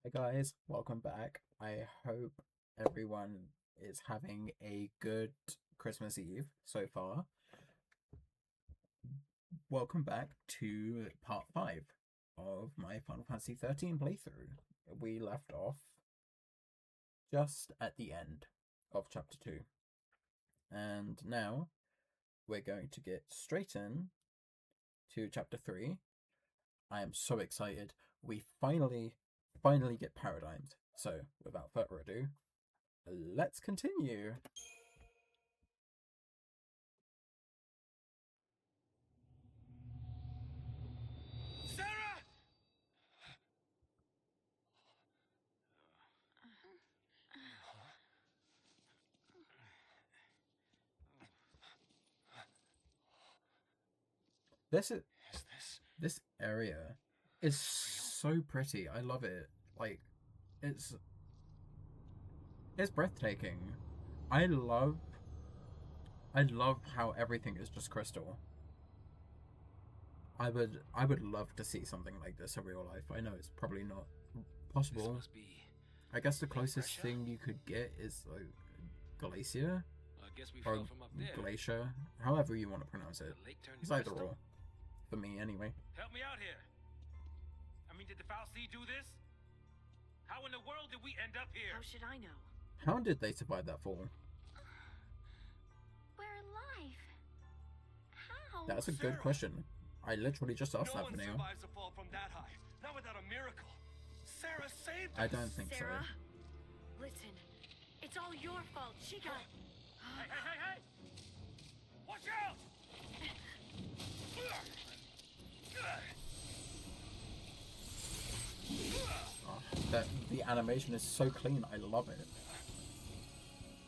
Hey guys, welcome back. I hope everyone is having a good Christmas Eve so far. Welcome back to part 5 of my Final Fantasy XIII playthrough. We left off just at the end of chapter 2. And now we're going to get straight in to chapter 3. I am so excited. We finally get paradigmed. So, without further ado, let's continue. Sarah! This Is this? this area is so pretty. I love it. Like it's breathtaking. I love how everything is just crystal. I would love to see something like this in real life. I know it's probably not possible. This must be. I guess the Lake closest Bresha? thing you could get is like glacier I guess we or fell from up there. glacier, however you want to pronounce it. The lake turned It's either crystal? or, for me anyway. Help me out here. I mean, did the Foul Sea do this? How in the world did we end up here? How should I know? How did they survive that fall? We're alive. How? That's a good Sarah. question. I literally just asked No that one for now. survives a fall from that high. Not without a miracle. Sarah saved us. I don't think Sarah, so. listen. It's all your fault. She got. Hey! Watch out! Oh, that the animation is so clean. I love it.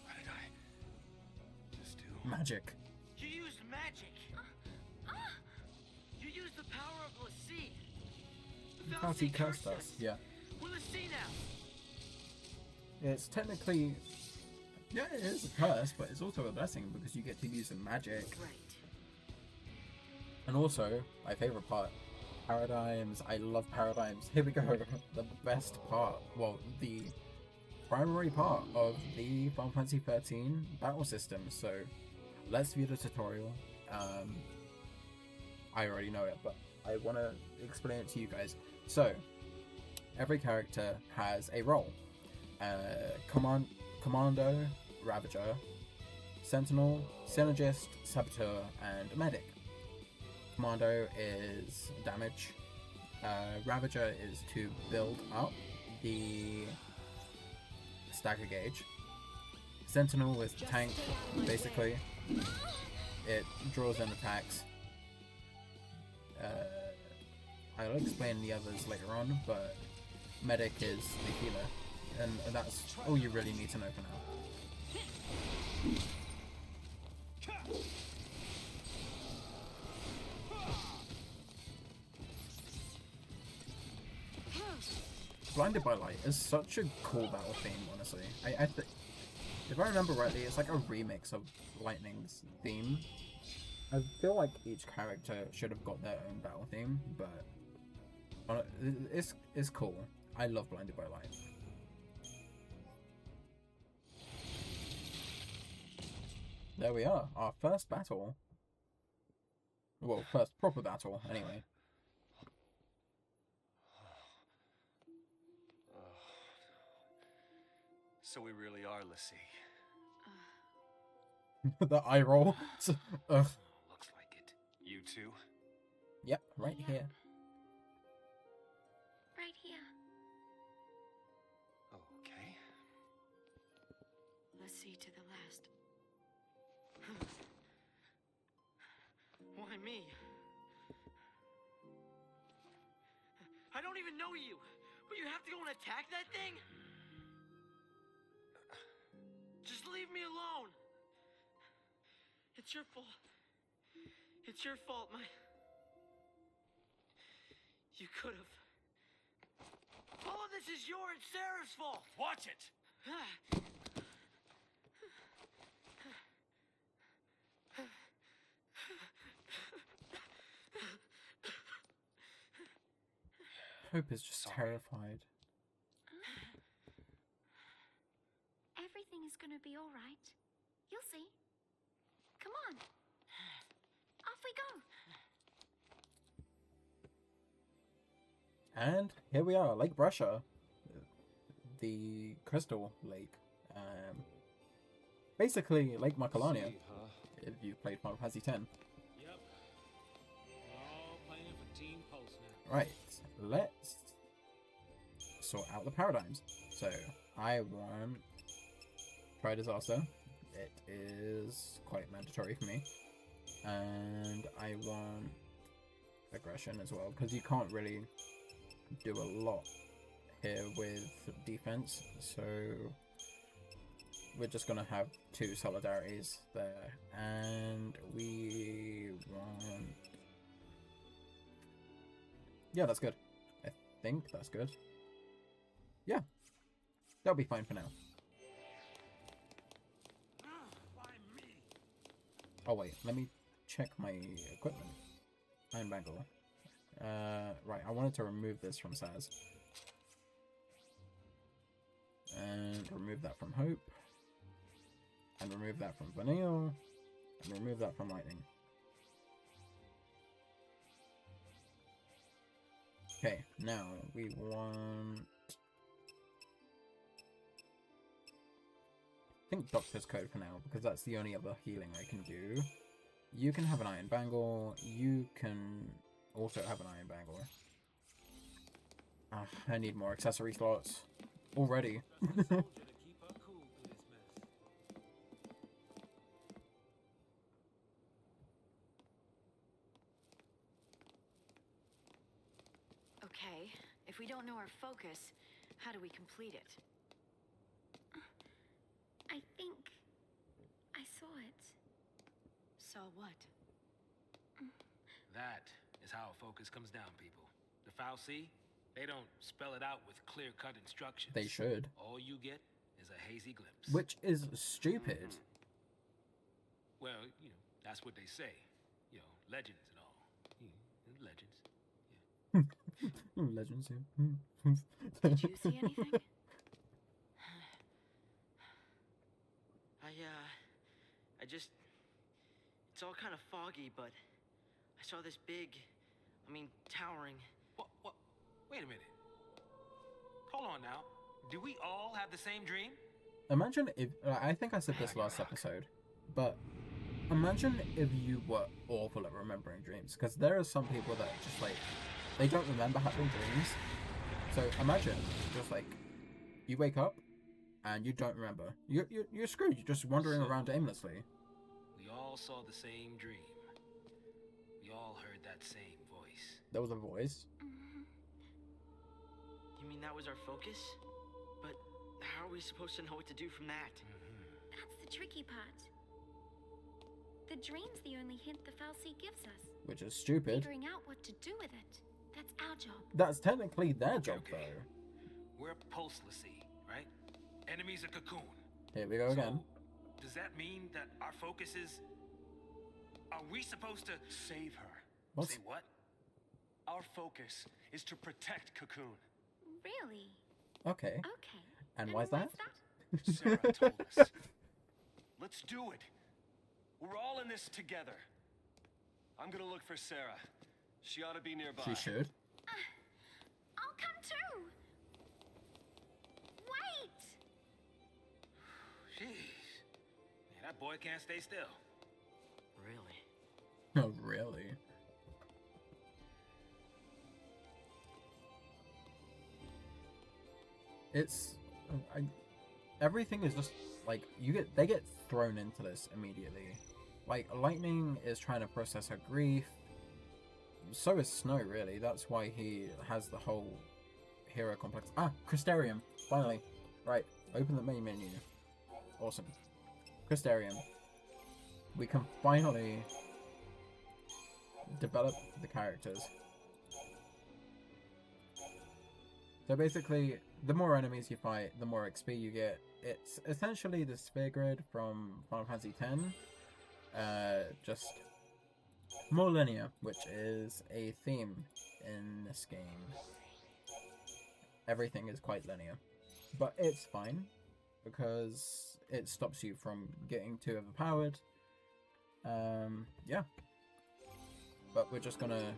What did I just do? Magic. You used magic. You used the power of the sea. The Foul Fancy Sea cursed us. Yeah. We're the sea now. It's technically, yeah, it is a curse, but it's also a blessing because you get to use the magic. Right. And also, my favorite part, paradigms. I love paradigms. Here we go. The best part. Well, the primary part of the Final Fantasy XIII battle system. So, let's view the tutorial. I already know it, but I want to explain it to you guys. So, every character has a role. Commando, Ravager, Sentinel, Synergist, Saboteur, and Medic. Commando is damage. Ravager is to build up the stagger gauge. Sentinel is the tank, basically. It draws in attacks. I'll explain the others later on, but Medic is the healer, and that's all you really need to know for now. Blinded by Light is such a cool battle theme, honestly. I think, if I remember rightly, it's like a remix of Lightning's theme. I feel like each character should have got their own battle theme, but it's cool. I love Blinded by Light. There we are, our first battle. Well, first proper battle, anyway. So we really are Lassie. The eye roll. Ugh. Looks like it. You too? Yep, right here. Right here. Okay. Let's see to the last. Why me? I don't even know you, but you have to go and attack that thing? Just leave me alone. It's your fault. It's your fault, You could have. All of this is your and Sarah's fault. Watch it. Hope is just terrified. Everything is gonna be alright. You'll see. Come on. Off we go. And here we are, Lake Bresha, the crystal lake. Basically, Lake Macalania, See, huh? if you've played Final Fantasy X. Yep. We're all playing for Team Pulse now. Right, let's sort out the paradigms. So, I want Try Disaster. It is quite mandatory for me. And I want Aggression as well, because you can't really do a lot here with defense. So, we're just going to have 2 solidarities there. And we want... Yeah, that's good. I think that's good. Yeah. That'll be fine for now. Why me? Oh wait, let me check my equipment. Iron Bangle. Right, I wanted to remove this from Saz. And remove that from Hope. And remove that from Vanille. And remove that from Lightning. Okay, now we want... I think Doctor's Code for now, because that's the only other healing I can do. You can have an Iron Bangle. You can also have an Iron Bangle. I need more accessory slots already. Soldier to keep her cool through this mess. Okay, if we don't know our focus, how do we complete it? I think I saw it. Saw what? That is how a focus comes down, people. The FFXIII, they don't spell it out with clear-cut instructions. They should. All you get is a hazy glimpse. Which is stupid. Well, you know, that's what they say. You know, legends and all. Legends. Legends, yeah. Did you see anything? I just... It's all kind of foggy, but I saw this big, towering... What? Wait a minute. Hold on now. Do we all have the same dream? Imagine if... I think I said this last episode, but imagine if you were awful at remembering dreams, because there are some people that just, like, they don't remember having dreams. So imagine, just, like, you wake up, and you don't remember. You're screwed. You're just wandering around aimlessly. We all saw the same dream. We all heard that same voice. There was a voice. You mean that was our focus? But how are we supposed to know what to do from that? That's the tricky part. The dream's the only hint the FFXIII gives us. Which is stupid. Figuring out what to do with it. That's our job. That's technically their job, Okay. though. We're pulselessy, right? Enemy's a cocoon. Here we go again. So, does that mean that our focus is... Are we supposed to... Save her. What? Say what? Our focus is to protect Cocoon. Really? Okay. Okay. And why's that? Sarah told us. Let's do it. We're all in this together. I'm gonna look for Sarah. She ought to be nearby. She should. I'll come too. Wait. Jeez. Man, that boy can't stay still. Really? Oh, really? It's... everything is just, like, they get thrown into this immediately. Like, Lightning is trying to process her grief. So is Snow, really. That's why he has the whole hero complex. Ah, Crystarium. Finally. Right, open the main menu. Awesome. Crystarium. We can finally develop the characters. So basically, the more enemies you fight, the more XP you get. It's essentially the sphere grid from Final Fantasy X. Just more linear, which is a theme in this game. Everything is quite linear. But it's fine. because it stops you from getting too overpowered. Yeah. But we're just gonna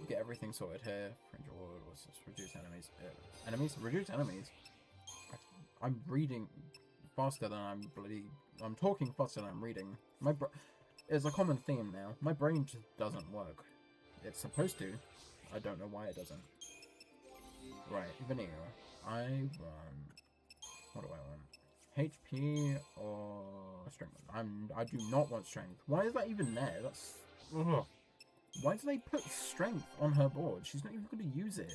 get everything sorted here. Fringe Ward, what's this? Reduce enemies. Enemies? Reduce enemies? I'm reading faster than I'm talking faster than I'm reading. It's a common theme now. My brain just doesn't work. It's supposed to. I don't know why it doesn't. Right, Vanille. I want... What do I want? HP or strength? I do not want strength. Why is that even there? That's... Ugh. Why do they put strength on her board? She's not even going to use it.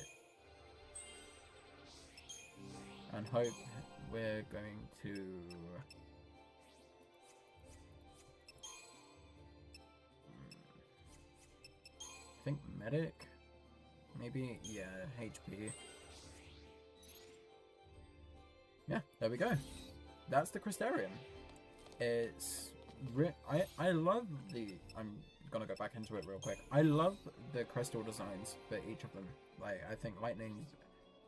And hope we're going to... I think medic? Maybe? Yeah, HP. Yeah, there we go. That's the Crystarium. It's... I love the... I'm gonna go back into it real quick. I love the crystal designs for each of them. Like, I think Lightning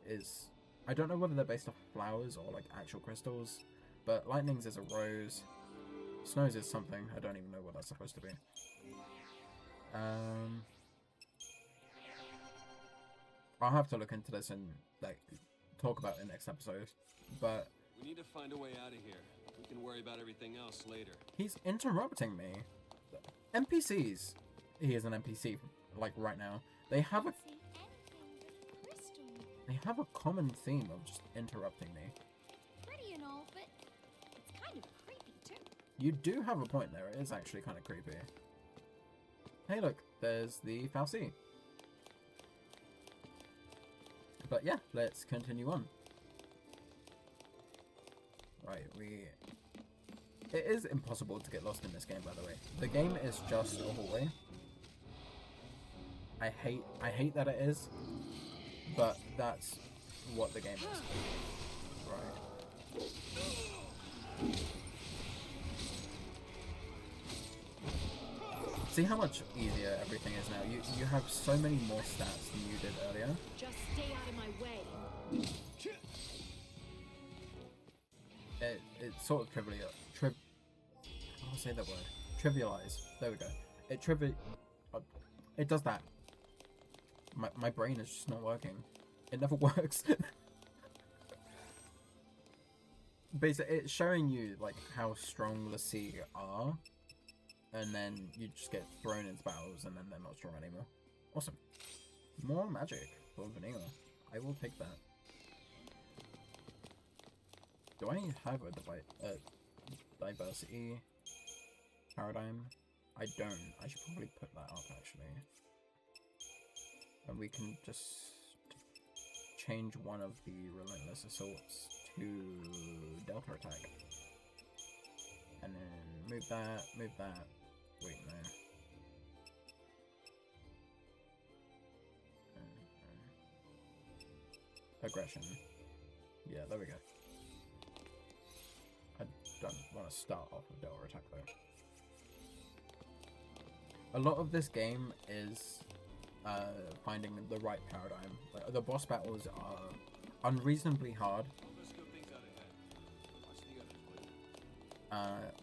is... I don't know whether they're based off flowers or, like, actual crystals. But Lightning's is a rose. Snow's is something. I don't even know what that's supposed to be. I'll have to look into this and, like, talk about it next episode. But... We need to find a way out of here. We can worry about everything else later. He's interrupting me. NPCs. He is an NPC, like, right now. They have a... They have a common theme of just interrupting me. Pretty and all, but it's kind of creepy too. You do have a point there. It is actually kind of creepy. Hey, look. There's the FFXIII. But yeah, let's continue on. Right, It is impossible to get lost in this game, by the way. The game is just a hallway. I hate that it is, but that's what the game is. Right. See how much easier everything is now? You have so many more stats than you did earlier. Just stay out of my way. It's sort of I'll say that word. Trivialize. There we go. It does that. My brain is just not working. It never works. Basically, it's showing you like how strong the sea are, and then you just get thrown into battles, and then they're not strong anymore. Awesome. More magic for Vanille. I will take that. Do I have a diversity paradigm? I don't. I should probably put that up actually. And we can just change one of the relentless assaults to delta attack. And then move that. Wait, no. Aggression. Yeah, there we go. I don't want to start off with delta attack though. A lot of this game is finding the right paradigm. Like, the boss battles are unreasonably hard.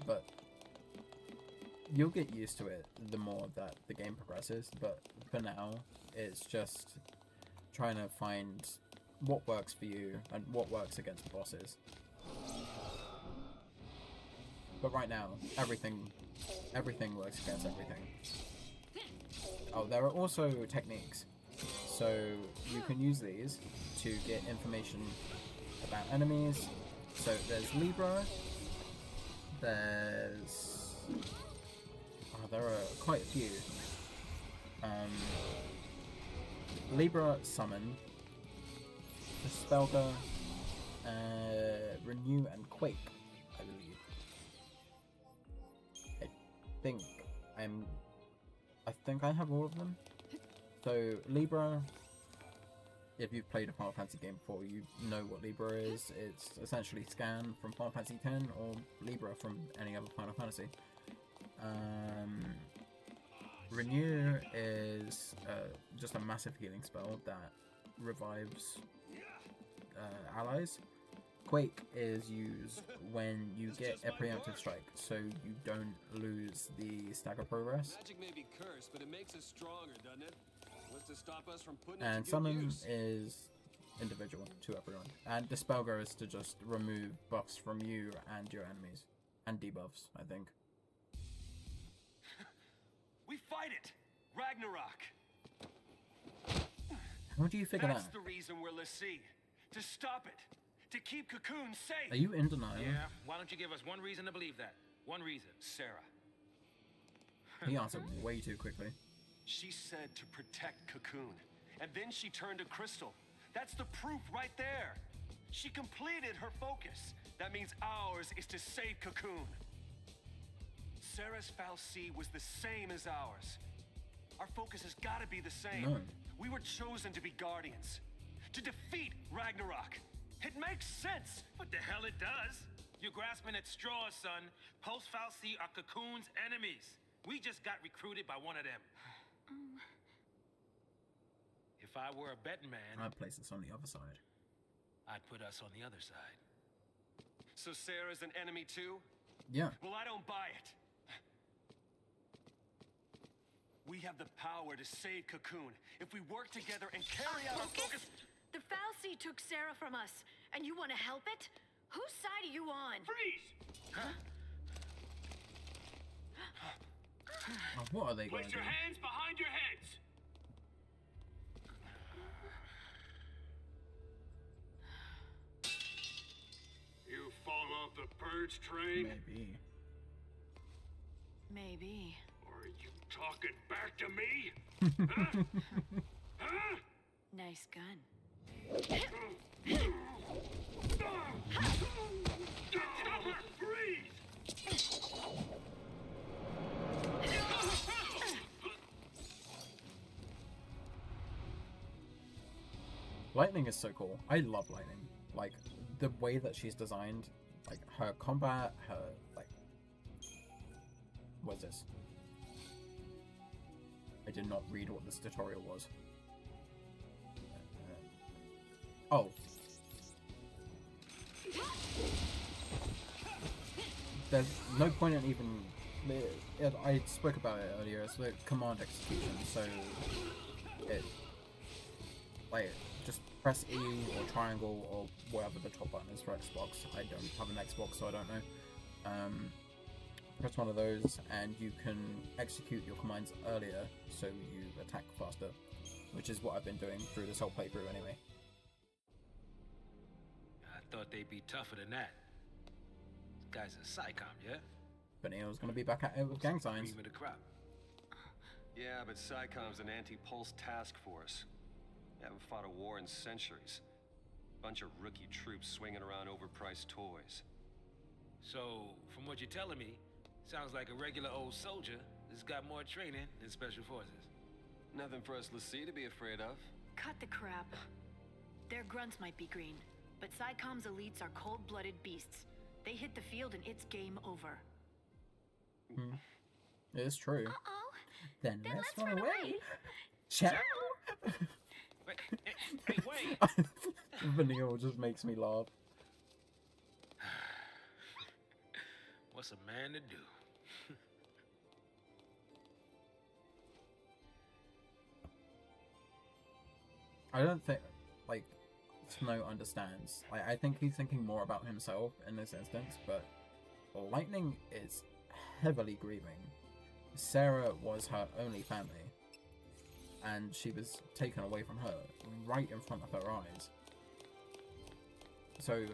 But you'll get used to it the more that the game progresses. But for now, it's just trying to find what works for you and what works against bosses. But right now, everything works against everything. Oh, there are also techniques. So you can use these to get information about enemies. So there's Libra. There's... Oh, there are quite a few. Libra Summon. Dispelga. Renew and Quake, I believe. I think I have all of them. So Libra, if you've played a Final Fantasy game before, you know what Libra is. It's essentially Scan from Final Fantasy X or Libra from any other Final Fantasy. Renew is just a massive healing spell that revives allies. Quake is used when you get a preemptive strike, so you don't lose the stagger progress. Magic may be cursed, but it makes us stronger, doesn't it? What's to stop us from putting it And to good summon use? is individual to everyone. And Dispel goes to just remove buffs from you and your enemies. And debuffs, I think. We fight it! Ragnarok! How do you figure That's that? the reason we're Lassie. To stop it. To keep Cocoon safe. Are you in denial? Yeah, why don't you give us one reason to believe that? One reason. Sarah. He answered way too quickly. She said to protect Cocoon. And then she turned to Crystal. That's the proof right there. She completed her focus. That means ours is to save Cocoon. Sarah's fal'Cie was the same as ours. Our focus has got to be the same. No. We were chosen to be guardians. To defeat Ragnarok. It makes sense. What the hell it does? You're grasping at straws, son. Post fal'Cie are Cocoon's enemies. We just got recruited by one of them. If I were a betting man, I'd place this on the other side. I'd put us on the other side. So Sarah's an enemy too? Yeah. Well, I don't buy it. We have the power to save Cocoon if we work together and carry out our focus. The fal'Cie took Sarah from us, and you want to help it? Whose side are you on? Freeze! Oh, what are they going to do? hands behind your heads! You fall off the purge train? Maybe. Maybe. Or are you talking back to me? Huh? Huh? Nice gun. Stop her! Freeze! Lightning is so cool. I love Lightning. Like, the way that she's designed, like, her combat, her, like... What's this? I did not read what this tutorial was. Oh. There's no point in even... I spoke about it earlier, it's like command execution, so... It... Like, just press E or triangle or whatever the top button is for Xbox. I don't have an Xbox, so I don't know. Press one of those and you can execute your commands earlier, so you attack faster. Which is what I've been doing through this whole playthrough anyway. I thought they'd be tougher than that. This guy's a psychom, yeah? Vanille's gonna be back at it with gang signs. Cream of the crop. Yeah, but SciCom's an anti-pulse task force. They haven't fought a war in centuries. Bunch of rookie troops swinging around overpriced toys. So, from what you're telling me, sounds like a regular old soldier that's got more training than special forces. Nothing for us Lassie to be afraid of. Cut the crap. Their grunts might be green, but SciCom's elites are cold-blooded beasts. They hit the field and it's game over. It is true. Uh-oh. Then Then let's let's run run away. away. Ciao. Wait, hey, wait! Vanille just makes me laugh. What's a man to do? I don't think, like, Snow understands. I think he's thinking more about himself in this instance, but Lightning is heavily grieving. Sarah was her only family, and she was taken away from her right in front of her eyes. So,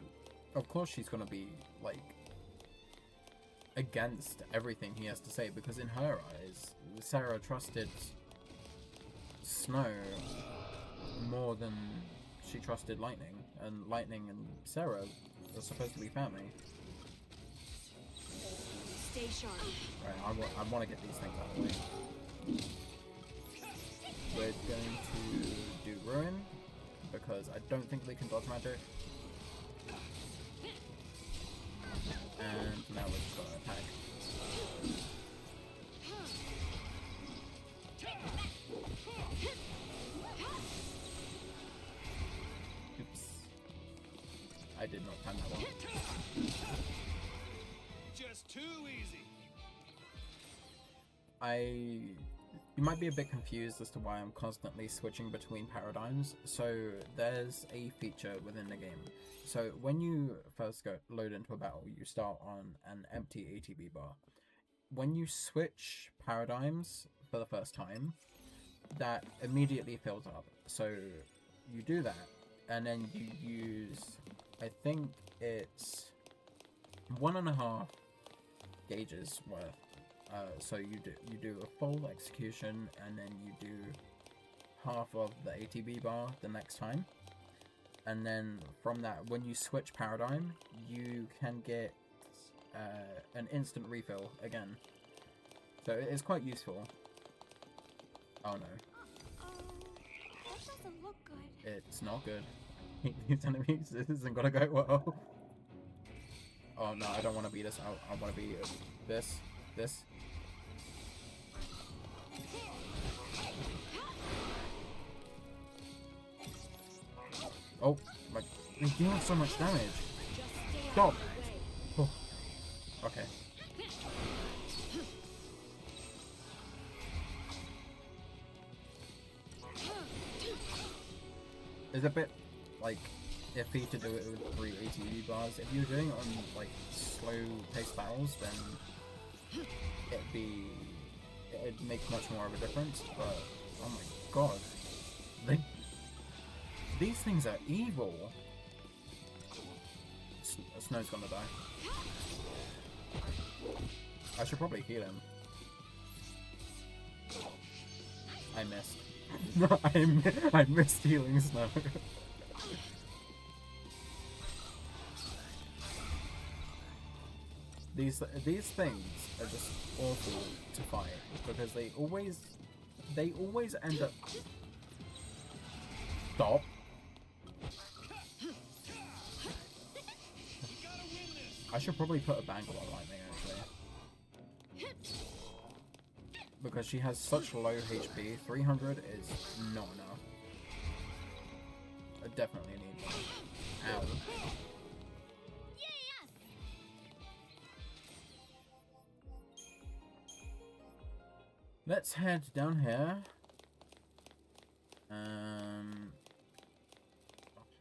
of course she's gonna be, like, against everything he has to say, because in her eyes, Sarah trusted Snow more than she trusted Lightning, and Lightning and Sarah are supposed to be family. Stay sharp. Right, I want to get these things out of the way. We're going to do Ruin, because I don't think they can dodge magic. And now we're just going to attack. Oops. I did not plan that well. Just too easy. You might be a bit confused as to why I'm constantly switching between paradigms. So there's a feature within the game. So when you first load into a battle, you start on an empty ATB bar. When you switch paradigms for the first time, that immediately fills up. So you do that, and then you use, I think it's 1.5 gauges worth. So you do a full execution, and then you do half of the ATB bar the next time, and then from that, when you switch paradigm, you can get an instant refill again. So it's quite useful. Oh no. That doesn't look good. It's not good. These enemies, this isn't gonna go well. Oh no, I don't want to be this. I want to be this. Oh, my, he's doing so much damage. Stop. Oh. Okay. It's a bit, like, iffy to do it with 3 ATB bars. If you're doing it on, like, slow-paced battles, then it'd make much more of a difference, but, oh my god. These things are evil. Snow's gonna die. I should probably heal him. I missed. I missed healing Snow. These things are just awful to fight because they always end up. Stop. I should probably put a bangle on Lightning actually. Because she has such low HP, 300 is not enough. I definitely need one. Ow. Let's head down here.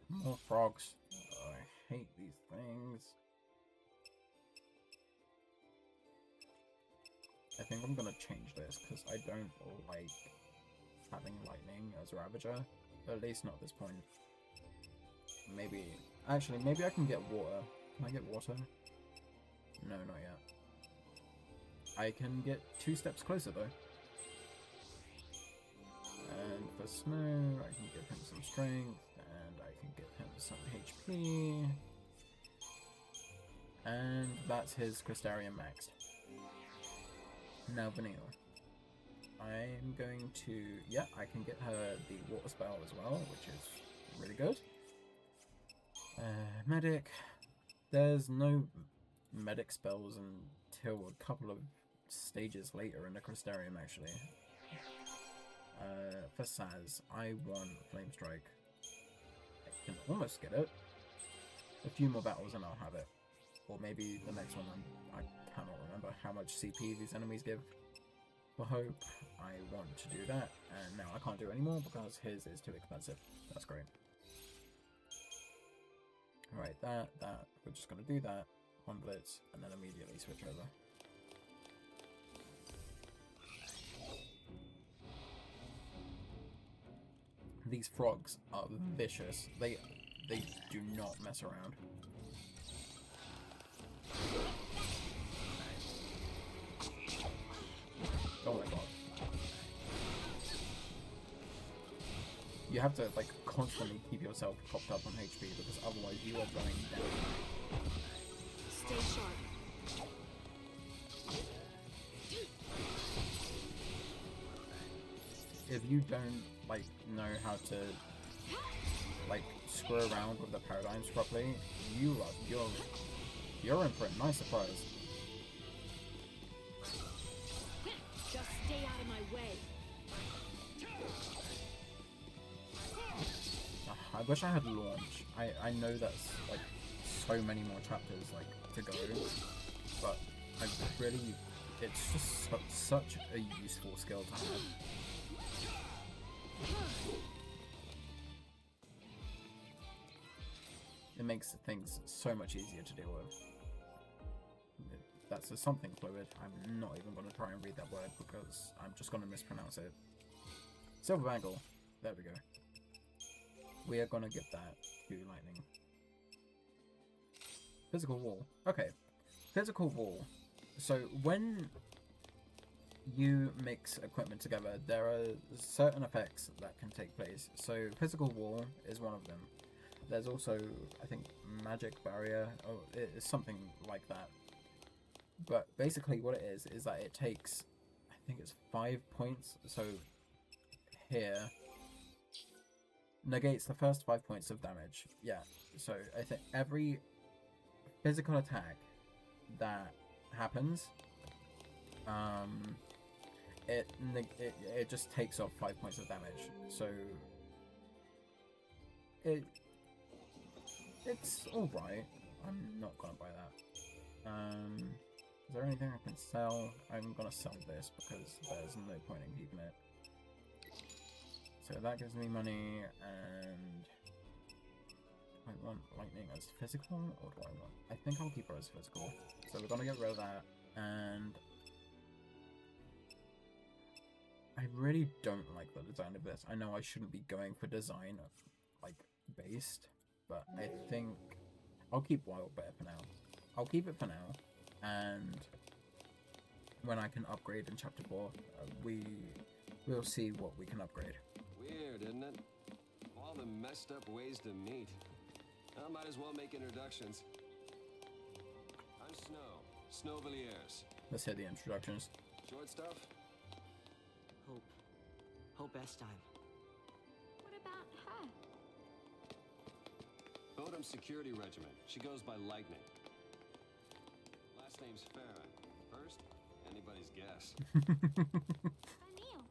More frogs. Oh, I hate these things. I think I'm gonna change this because I don't like having lightning as Ravager. At least not at this point. Maybe I can get water. Can I get water? No, not yet. I can get 2 steps closer though. And for Snow, I can give him some strength, and I can give him some HP. And that's his Crystarium maxed. Now Vanille. I'm going to... yeah, I can get her the water spell as well, which is really good. Medic. There's no medic spells until a couple of stages later in the Crystarium, actually. For Saz, I want Flame Strike. I can almost get it. A few more battles and I'll have it. Or maybe the next one, I cannot remember how much CP these enemies give. For Hope, I want to do that, and now I can't do it anymore because his is too expensive. That's great. Alright, we're just going to do that, one Blitz, and then immediately switch over. These frogs are vicious. They do not mess around. Oh my god. You have to like constantly keep yourself propped up on HP because otherwise you are going down. Stay sharp. If you don't like know how to like screw around with the paradigms properly, you're in for a nice surprise. Just stay out of my way. I wish I had launch. I know that's like so many more chapters like to go, but I really, it's just such a useful skill to have. It makes things so much easier to deal with. That's a something fluid. I'm not even going to try and read that word because I'm just going to mispronounce it. Silver bangle. There we go. We are going to give that to lightning. Physical wall. Okay. Physical wall. So when you mix equipment together, there are certain effects that can take place. So physical wall is one of them. There's also, I think, magic barrier, or it's something like that. But basically what it is that it takes, I think it's 5 points, so here, negates the first 5 points of damage. Yeah, so I think every physical attack that happens, it just takes off 5 points of damage. So it's alright. I'm not gonna buy that. Is there anything I can sell? I'm gonna sell this because there's no point in keeping it. So that gives me money, and do I want lightning as physical, or do I want... I think I'll keep her as physical. So we're gonna get rid of that, and I really don't like the design of this. I know I shouldn't be going for design, like, based, but I think I'll keep Wild Bear for now. I'll keep it for now, and when I can upgrade in Chapter 4, we'll see what we can upgrade. Weird, isn't it? All the messed up ways to meet. I might as well make introductions. I'm Snow Villiers. Let's hit the introductions. Short stuff? Hope Estime. What about her? Bodum Security Regiment. She goes by Lightning. Last name's Farron. First, anybody's guess. Vanille.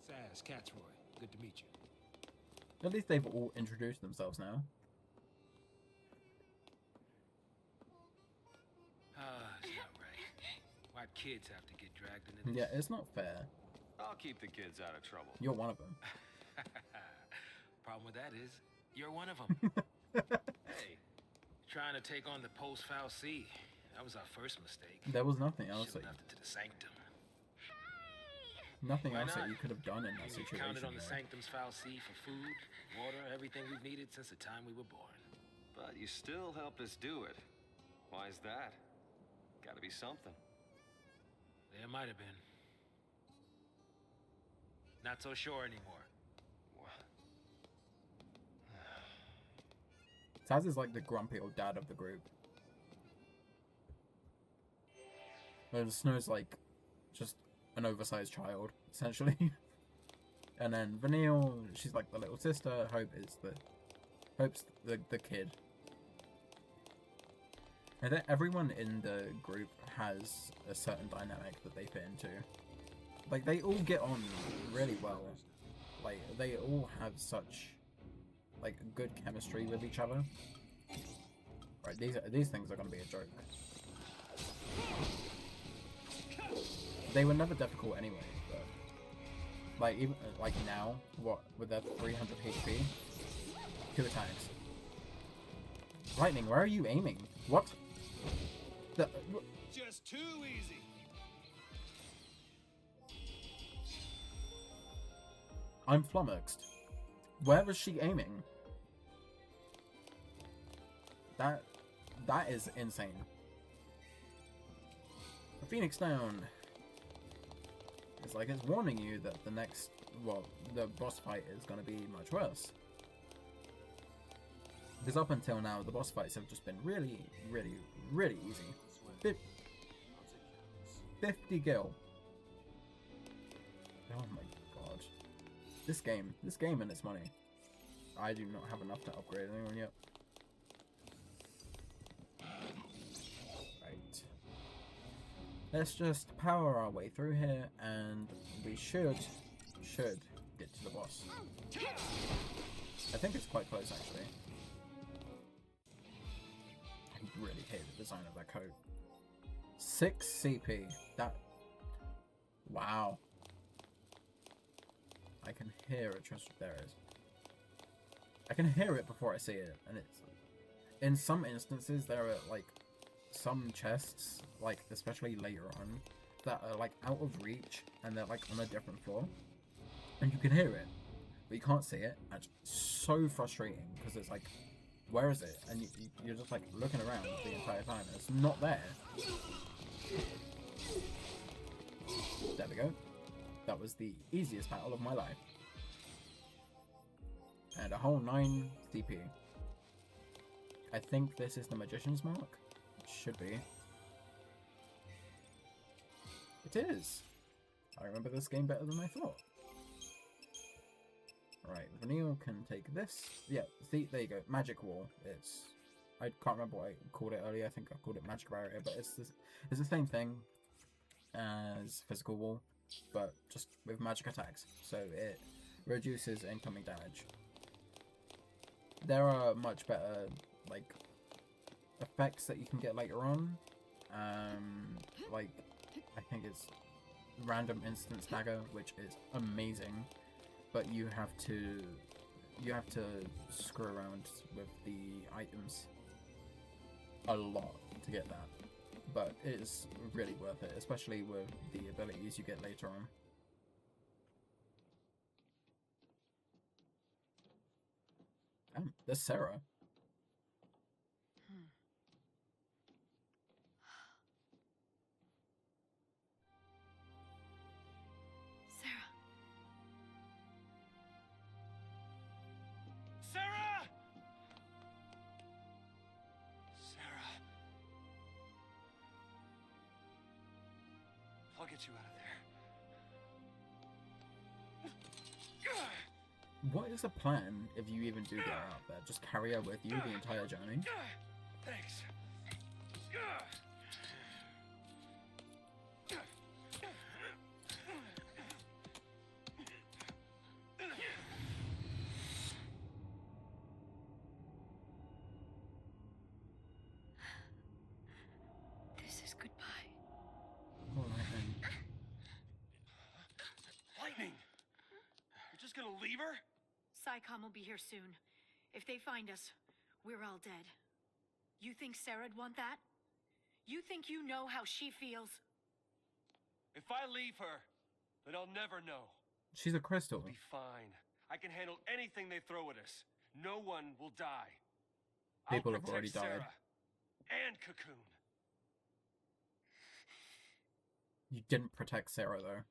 Saz, Catsroy. Good to meet you. At least they've all introduced themselves now. It's not right. Why'd kids have to get dragged into this? Yeah, it's not fair. I'll keep the kids out of trouble. You're one of them. Problem with that is, you're one of them. Hey, Trying to take on the FFXIII. That was our first mistake. There was nothing else that Should've left it to the Sanctum. nothing Why else that not? you could have done in that We situation. counted on the right? Sanctum's FFXIII for food, water, everything we've needed since the time we were born. but you still helped us do it. Why is that? Gotta be something. There might have been. Not so sure anymore. Taz is like the grumpy old dad of the group. Whereas Snow's like just an oversized child, essentially. And then Vanille, she's like the little sister. Hope's the kid. I think everyone in the group has a certain dynamic that they fit into. Like, they all get on really well. Like, they all have such, like, good chemistry with each other. Right, these things are going to be a joke. They were never difficult anyway, but... Like, even, like now, what, with their 300 HP? 2 attacks. Lightning, where are you aiming? What? Just too easy. I'm flummoxed. Where was she aiming? That is insane. A Phoenix down. It's like it's warning you that the next, well, the boss fight is going to be much worse. Because up until now, the boss fights have just been really, really, really easy. 50 gil. Oh my god. This game and its money. I do not have enough to upgrade anyone yet. Right. Let's just power our way through here, and we should get to the boss. I think it's quite close, actually. really hate the design of that coat. 6 CP. That. Wow. I can hear it. There it is. I can hear it before I see it, and it's. In some instances, there are like some chests, like especially later on, that are like out of reach and they're like on a different floor, and you can hear it, but you can't see it. And it's so frustrating because it's like, where is it? And you're just like looking around the entire time, and it's not there. There we go. That was the easiest battle of my life, and a whole 9 CP. I think this is the Magician's Mark. It should be. It is. I remember this game better than I thought. Right, Vanille can take this. Yeah, see, there you go. Magic Wall. It's... I can't remember what I called it earlier. I think I called it Magic Barrier, but it's the same thing as Physical Wall, but just with magic attacks. So it reduces incoming damage. There are much better like effects that you can get later on. Like I think it's random instant stagger, which is amazing, but you have to screw around with the items a lot to get that, but it is really worth it, especially with the abilities you get later on. There's Sarah. I'll get you out of there. What is the plan if you even do get her out there? Just carry her with you the entire journey? Thanks. This is goodbye. Alright then. Lightning! You're just gonna leave her? SciComm will be here soon. If they find us, we're all dead. You think Sarah'd want that? You think you know how she feels? If I leave her, then I'll never know. She's a crystal. We'll be fine. I can handle anything they throw at us. No one will die. People I'll have already protect died. Sarah and Cocoon. You didn't protect Sarah though.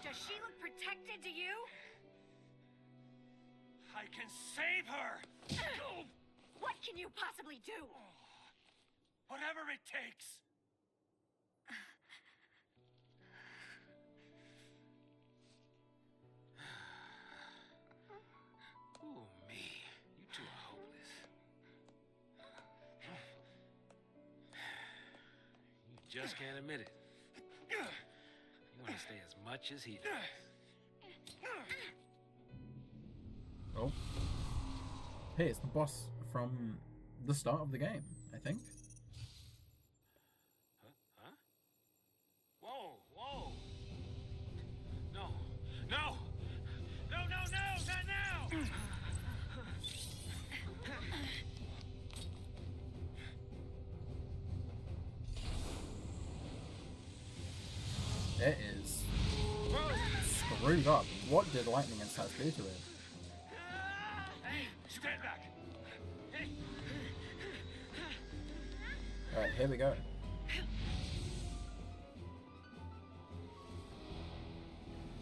Does she look protected to you? I can save her! What can you possibly do? Whatever it takes! Ooh, me. You two are hopeless. You just can't admit it. You want to stay as much as he does. Oh. Hey, it's the boss from the start of the game, I think. Huh? Whoa, whoa. No, no! No, no, no! Not now! It is screwed up. What did lightning and such do to it? Hey, stand back! Alright, here we go.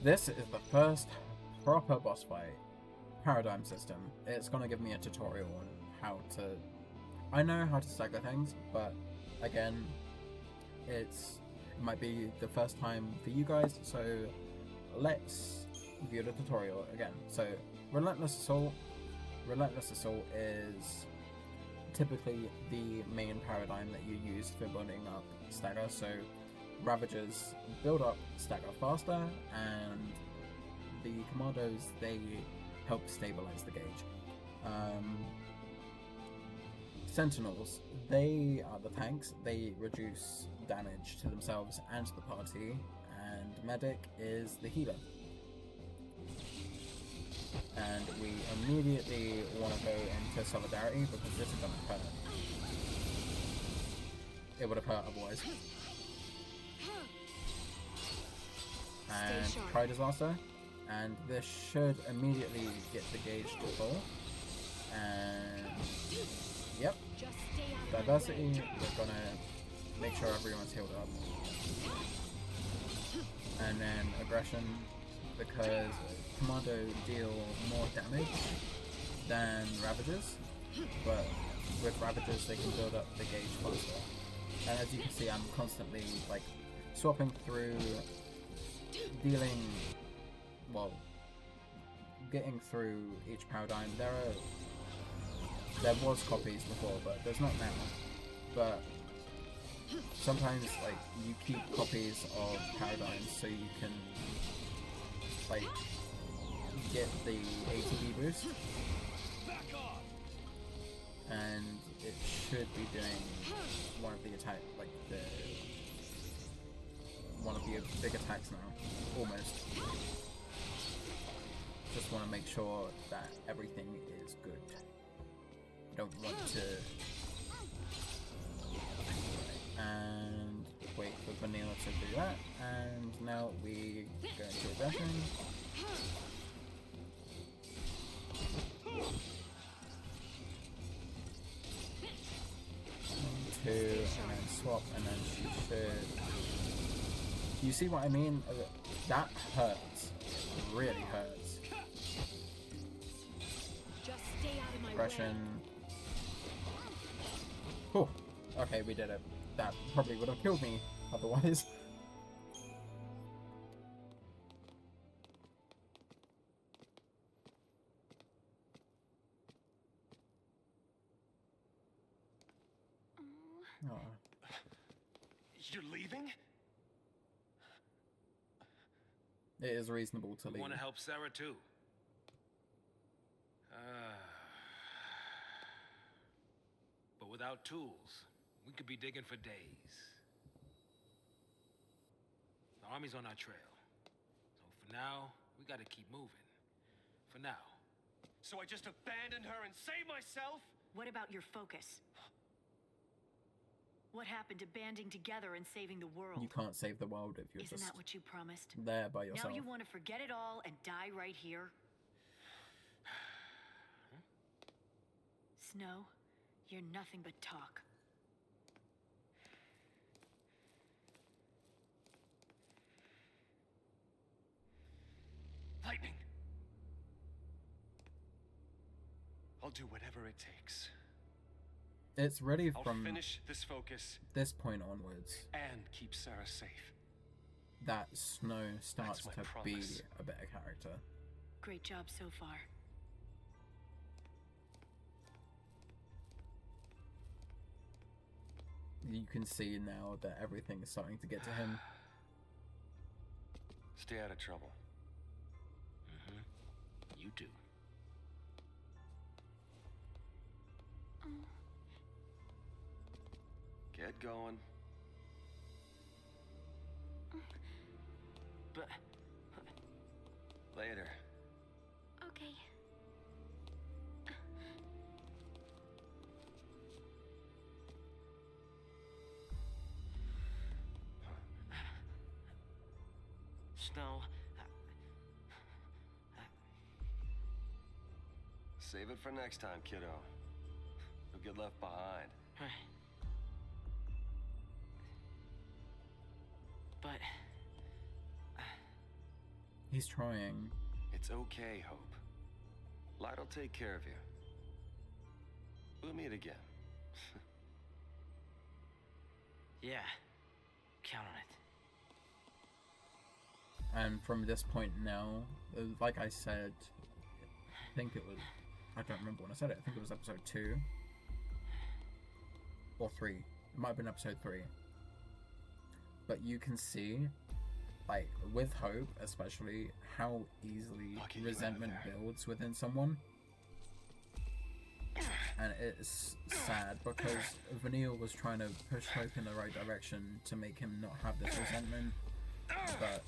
This is the first proper boss fight. Paradigm system. It's gonna give me a tutorial on how to... I know how to stagger things, but again, it might be the first time for you guys, so let's view the tutorial again. So, Relentless Assault. Relentless Assault is typically the main paradigm that you use for building up stagger. So, Ravagers build up stagger faster, and the Commandos, they help stabilize the gauge. Sentinels, they are the tanks. They reduce damage to themselves and to the party, and Medic is the healer. And we immediately want to go into Solidarity because this is going to hurt. It would have hurt otherwise. And try Disaster, and this should immediately get the gauge to full. And yep, Diversity, we're gonna make sure everyone's healed up. And then Aggression, because Commando deal more damage than Ravagers, but with Ravagers they can build up the gauge faster. And as you can see, I'm constantly like swapping through, dealing, well, getting through each paradigm. There was copies before, but there's not now. But sometimes like you keep copies of paradigms so you can like get the ATB boost, and it should be doing one of the attack, like one of the big attacks now, almost. Just want to make sure that everything is good. Don't want to. And wait for Vanille to do that. And now we go into Aggression. Two, and then swap, and then she should. You see what I mean? That hurts. It really hurts. Just stay out of my Aggression. Whew. Okay, we did it. That probably would have killed me otherwise. Oh. You're leaving? It is reasonable to We leave. want to help Sarah too. But without tools, we could be digging for days. The army's on our trail. So for now, we gotta keep moving. For now. So I just abandon her and save myself? What about your focus? What happened to banding together and saving the world? You can't save the world if you're Isn't just that what you promised? there by yourself. Now you want to forget it all and die right here? Snow, you're nothing but talk. Lightning! I'll do whatever it takes. It's ready I'll from finish this focus this point onwards and keep Sarah safe. that Snow starts my to be promise. a better character. Great job so far. You can see now that everything is starting to get to him. Stay out of trouble. You too. Get going. But Later. Okay. Snow, Save it for next time, kiddo. You'll get left behind. but He's trying. It's okay, Hope. Light'll take care of you. We'll meet again. yeah, count on it. And from this point now, like I said, I think it was, I don't remember when I said it, I think it was episode 2 or 3. It might have been episode 3. But you can see, like, with Hope especially, how easily I'll get you out of resentment there. builds within someone. and it's sad because Vanille was trying to push Hope in the right direction to make him not have this resentment, but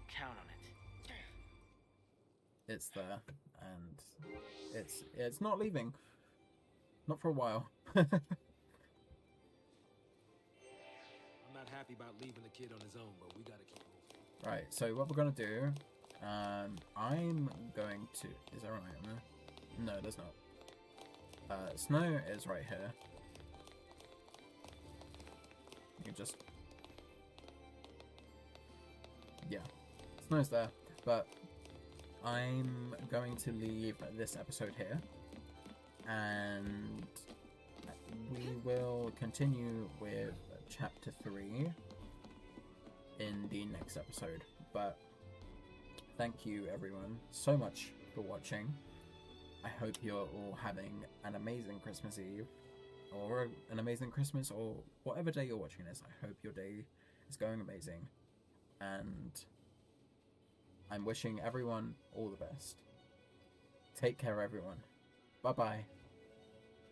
Count on it. it's there, and it's not leaving, not for a while. I'm not happy about leaving the kid on his own, but we gotta keep moving. Right, so what we're gonna do, I'm going to, is there an item there? No, there's not. Snow is right here. You can just, yeah, Snow's there, but I'm going to leave this episode here, and we will continue with chapter 3 in the next episode. But thank you everyone so much for watching. I hope you're all having an amazing Christmas Eve, or an amazing Christmas, or whatever day you're watching this. I hope your day is going amazing, and I'm wishing everyone all the best. Take care everyone. Bye bye.